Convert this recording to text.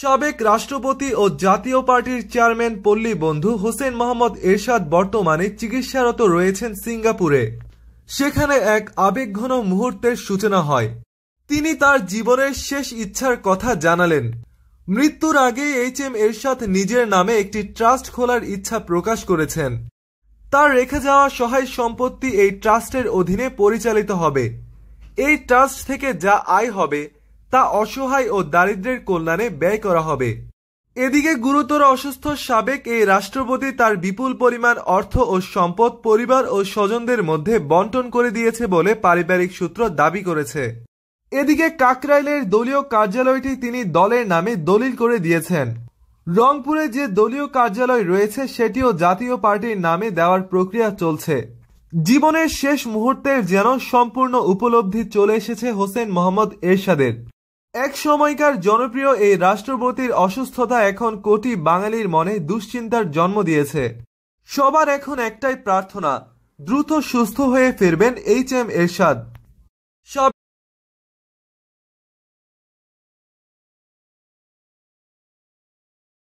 সাবেক রাষ্ট্রপতি ও জাতীয় পার্টির চেয়ারম্যান পল্লী বন্ধু হোসেন মোহাম্মদ এরশাদ বর্তমানে চিকিৎসারত রয়েছেন সিঙ্গাপুরে। সেখানে এক আবেগঘন মুহূর্তের সূচনা হয়। তিনি তার জীবনের শেষ ইচ্ছার কথা জানালেন। মৃত্যুর আগেই এইচ.এম. এরশাদ নিজের নামে একটি ট্রাস্ট খোলার ইচ্ছা প্রকাশ করেছেন। তার রেখে যাওয়া সহায় সম্পত্তি এই ট্রাস্টের অধীনে পরিচালিত হবে। এই ট্রাস্ট থেকে যা আয় হবে তা অসহায় ও দারিদ্র্যের কল্যাণে ব্যয় করা হবে। এদিকে গুরুতর অসুস্থ সাবেক এই রাষ্ট্রপতি তার বিপুল পরিমাণ অর্থ ও সম্পদ পরিবার ও স্বজনদের মধ্যে বন্টন করে দিয়েছে বলে পারিবারিক সূত্র দাবি করেছে। এদিকে কাকরাইলের দলীয় কার্যালয়টি তিনি দলের নামে দলিল করে দিয়েছেন। রংপুরে যে দলীয় কার্যালয় রয়েছে সেটিও জাতীয় পার্টির নামে দেওয়ার প্রক্রিয়া চলছে। জীবনের শেষ মুহূর্তের যেন সম্পূর্ণ উপলব্ধি চলে এসেছে হোসেন মোহাম্মদ এরশাদের। এক সময়কার জনপ্রিয় এই রাষ্ট্রপতির অসুস্থতা এখন কোটি বাঙালির মনে দুশ্চিন্তার জন্ম দিয়েছে। সবার এখন একটাই প্রার্থনা, দ্রুত সুস্থ হয়ে ফিরবেন এইচ.এম. এরশাদ।